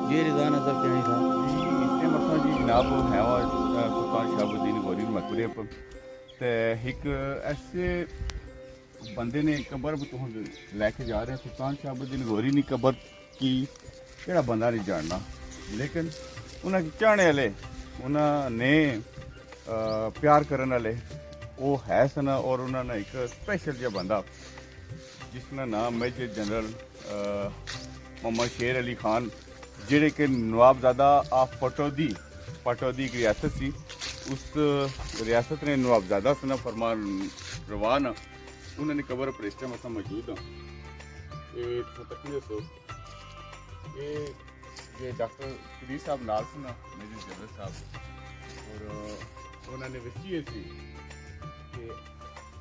जी रिजवान अजहर क्या था ਇਸ ਟਾਈਮ ਅਸਾਂ ਜੀ ਜਨਾਬ ਹੈ ਵਾ ਸੁਲਤਾਨ ਸ਼ਾਹਬ الدین ਗੌਰੀ ਮਕਬਰੇ ਪਰ ਤੇ ਇੱਕ ਐਸੇ ਬੰਦੇ ਨੇ ਕਬਰ ਤੋਂ ਲੈ ਕੇ ਜਾ ਰਹੇ ਸੁਲਤਾਨ ਸ਼ਾਹਬ الدین ਗੌਰੀ ਦੀ ਕਬਰ ਕੀ ਕਿਹੜਾ ਬੰਦਾ ਨਹੀਂ ਜਾਣਦਾ ਲੇਕਿਨ ਉਹਨਾਂ ਦੇ ਚਾਹਣੇ ਵਾਲੇ ਉਹਨਾਂ ਨੇ ਪਿਆਰ ਕਰਨ ਵਾਲੇ ਉਹ ਹੈ ਸਨ ਔਰ ਉਹਨਾਂ ਨੇ ਇੱਕ ਸਪੈਸ਼ਲ ਜਿਹਾ ਬੰਦਾ ਜਿਸ ਦਾ ਨਾਮ ਮੇਜਰ ਜਨਰਲ محمد شیر علی خان ਜਿਹੜੇ ਕਿ ਨਵਾਬਜ਼ਾਦਾ ਆਫ ਪਟੌਦੀ ਇੱਕ ਰਿਆਸਤ ਸੀ ਉਸ ਰਿਆਸਤ ਨੇ ਨਵਾਬਜ਼ਾਦਾ ਸਨ ਫਰਮਾਨ ਰਵਾਨ ਉਹਨਾਂ ਨੇ ਕਬਰ ਪਰ ਇਸ ਟਾਈਮ ਅਸਾਂ ਮੌਜੂਦ ਹਾਂ ਇਹ ਤਕਰੀਰ ਸੋ ਇਹ ਡਾਕਟਰ ਕੁਲੀ ਸਾਹਿਬ ਨਾਲ ਸਨ ਮੇਜਰ ਜਨਰਲ ਸਾਹਿਬ ਔਰ ਉਹਨਾਂ ਨੇ ਵਸੀਅਤ ਸੀ ਕਿ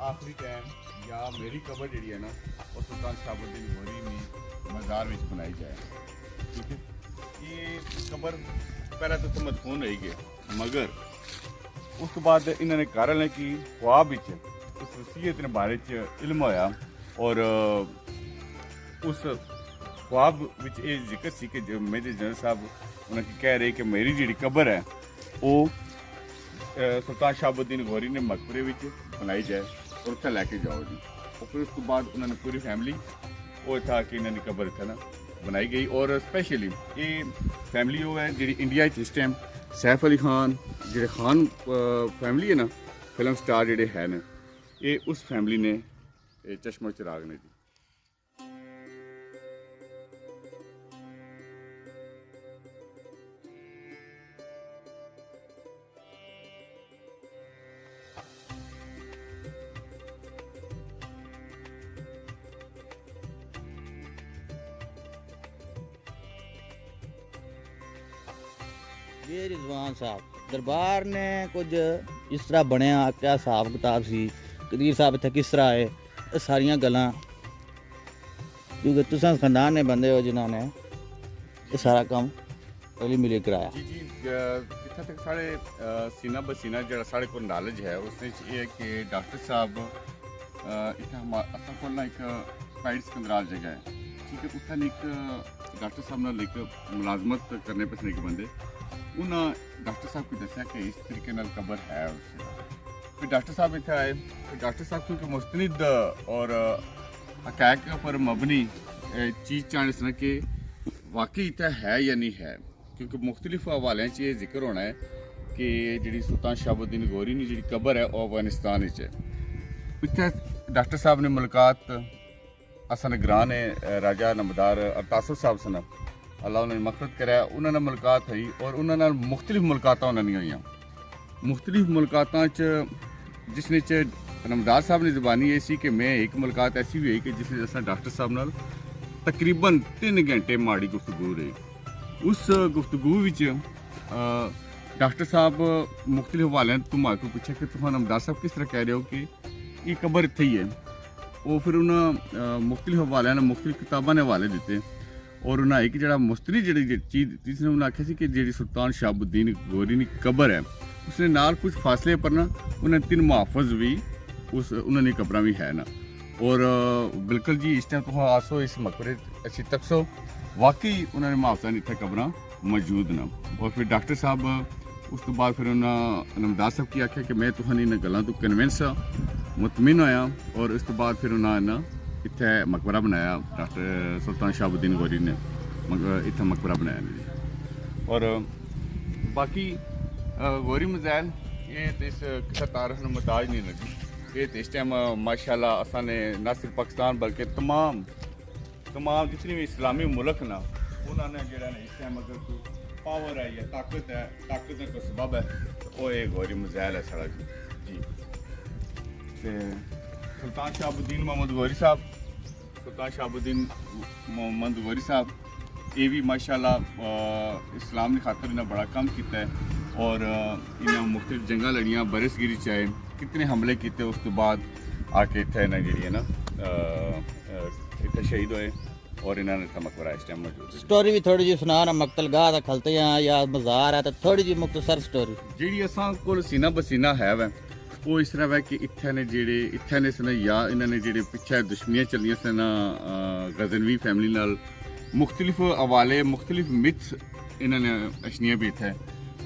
ਆਖਰੀ ਟਾਈਮ ਜਾਂ ਮੇਰੀ ਕਬਰ ਜਿਹੜੀ ਹੈ ਨਾ ਉਹ ਸੁਲਤਾਨ ਸ਼ਾਹਬ الدین ਗੌਰੀ ਦੀ ਮਜ਼ਾਰ ਵਿੱਚ ਬਣਾਈ ਜਾਏ ਠੀਕ ਹੈ ਇਹ ਕਬਰ ਪਹਿਲਾਂ ਤਾਂ ਮਦਫੂਨ ਰਹੇਗੀ ਮਗਰ ਉਸ ਤੋਂ ਬਾਅਦ ਇਹਨਾਂ ਨੇ ਕਰ ਲਿਆ ਕਿ ख्वाब ਵਿੱਚ ਉਸ ਵਸੀਅਤ ਦੇ ਬਾਰੇ 'ਚ ਇਲਮ ਹੋਇਆ ਔਰ ਉਸ ख्वाब ਵਿੱਚ ਇਹ ਜ਼ਿਕਰ ਸੀ ਕਿ ਜੋ ਮੇਜਰ ਜਨਰਲ ਸਾਹਿਬ ਉਹਨਾਂ ਕੀ ਕਹਿ ਰਹੇ ਕਿ ਮੇਰੀ ਜਿਹੜੀ ਕਬਰ ਹੈ ਉਹ ਸੁਲਤਾਨ ਸ਼ਾਹਬ الدین ਗੌਰੀ ਨੇ ਮਕਬਰੇ ਵਿੱਚ ਬਣਾਈ ਜਾਏ ਔਰ ਉੱਥੇ ਲੈ ਕੇ ਜਾਓ ਜੀ और फिर उसके बाद उन्होंने पूरी फैमिली वो था कि इन्होंने कबर था ना बनाई गई और स्पेशली ये फैमिली वो है जी इंडिया इस टाइम सैफ अली खान जो खान फैमिली है ना फिल्म स्टार जोड़े है ना ये उस फैमिली ने चश्मा चिराग ने जी ये रिजवान साहब दरबार ने कुछ इस तरह बनया क्या हिसाब किताब सी कदीर साहब इत्थे किस तरह आए ये सारियां गल्लां क्योंकि तुसां खानदान ने बंदे हो जिन्होंने ये सारा काम पहले मिले कराया जी जी जितना तक साढ़े सीना बसीना जो साढ़े को नॉलेज है उसने ये कि डॉक्टर साहब इतना असल को ना एक पैड सिकंदराल जगह है ठीक है उत्थे एक डॉक्टर साहब नाल एक मुलाजमत करने पसंद एक बंदे उन्होंने डॉक्टर साहब को दसिया कि इस तरीके नाल कबर है फिर डॉक्टर साहब इतने आए फिर डॉक्टर साहब क्योंकि मुस्तनिद और हकैक पर मबनी चीज़ चाहने से कि वाकई इतना है या नहीं है क्योंकि मुख्तलिफ हवाले ये जिक्र होना है कि जी सुल्तान शहाब الدین गौरी की जी कबर है वो अफगानिस्तान है इतने डॉक्टर साहब ने मुलाकात असन ग्रां ने राजा नमदार अरतासुर साहब सन अल्लाह उन्होंने मफरत कराया उन्होंने मुलाकात हुई और उन्होंने मुख्तलिफ मुलाकात उन्होंने हुई मुख्तलिफ मुलाकात जिसने नमदार साहब ने ज़बानी ये सी कि मैं एक मुलाकात ऐसी भी हुई कि जिसने अस डॉक्टर साहब नाल तकरीबन 3 घंटे माड़ी गुफ्तगू रही उस गुफ्तगू डॉक्टर साहब मुख्तलिफ हवाले तुम्हारे को पूछा कि तुम नमदार साहब किस तरह कह रहे हो कि ये कबर इत्थे ही है वो फिर उन्होंने मुख्तलिफ हवाले मुख्तलिफ किताबों ने हवाले दिते और उन्हें एक जरा मुस्तरी जी चीज़ जिसने उन्हें आख्या सी कि जी सुल्तान शहाब الدین गौरी की कबर है उसने नाल कुछ फासले पर ना उन्हें 3 मुहाफज भी उस उन्होंने कबर भी है ना और बिल्कुल जी इस टाइम तुम आसो इस मकबरे अच्छी तक सो वाकई उन्होंने मुहाफजा इतने कबर मौजूद ना और फिर डॉक्टर साहब उस तो बाद फिर उन्हें नमदार साहब की आख्या कि मैं तुहानी इन गल्लां तो कन्विंस मुतमिन होया और उस तो बाद फिर उन्होंने इत्थे मकबरा बनाया डॉक्टर सुल्तान शहाब الدین गौरी ने इत्थे मकबरा बनाया और बाकी गौरी मज़ैल ये तो इस किसी तारीख में मुताज नहीं लगी ये तो इस टाइम माशाल्लाह असा ने न सिर्फ पाकिस्तान बल्कि तमाम जितने भी इस्लामी मुल्क ना उन्होंने जो इस टाइम अगर कोई पावर है या ताकत का कोई सबब है तो वो ये गौरी मज़ैल है सारा जी सुल्तान शहाब الدین मोहम्मद गौरी साहब सुल्तान शहाब الدین मोहम्मद गौरी साहब ये भी माशाल्लाह इस्लाम की खातर इन्हें बड़ा काम किया है और इन्हें मुख्तलिफ जंगा लड़ियाँ बरसगिरी चाहे कितने हमले किए उस तो बाद आके इतने इन्हें जी है ना इतने शहीद होए और इन्होंने इतना मकबरा इस टाइम मौजूद है स्टोरी भी थोड़ी जी सुना ना मकतलगाह दा खलते हैं या मज़ार है तो थोड़ी जी मुख्तसर स्टोरी जी असां कोल सीना बसीना है वै वो इस तरह है कि इत्थे ने जेड़े इत्थे ने सन या इन्होंने जेड़े पिछे दुश्मनियाँ चलियां सन गजनवी फैमिली नाल मुख्तलिफ हवाले मुख्तलिफ मिथ्स ਇਹਨਾਂ ਨੇ ਅਸ਼ਨੀਆਂ ਵੀ ਇੱਥੇ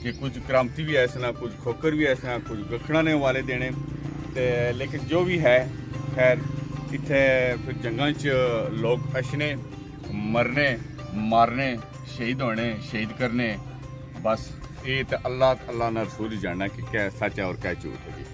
ਕਿ ਕੁਝ ਕਰਾਮਤੀ ਵੀ ਐਸਾ ਕੁਝ ਖੋਕਰ ਵੀ ਐਸਾ ਕੁਝ ਗਖਣਾ ਨੇ ਵਾਲੇ ਦੇਣੇ ਤੇ ਲੇਕਿਨ ਜੋ ਵੀ ਹੈ ਖੈਰ ਇੱਥੇ ਫਿਰ ਜੰਗਾਂ 'ਚ ਲੋਕ ਅਸ਼ਨੇ ਮਰਨੇ ਮਾਰਨੇ ਸ਼ਹੀਦ ਹੋਣੇ ਸ਼ਹੀਦ ਕਰਨੇ ਬਸ ਇਹ ਤਾਂ ਅੱਲਾਹ ਨਾਲ ਰਸੂਲ ਹੀ ਜਾਣਨਾ ਕਿ ਕਿਆ ਸੱਚ ਹੈ ਔਰ ਕਿਆ ਝੂਠ ਹੈ ਜੀ।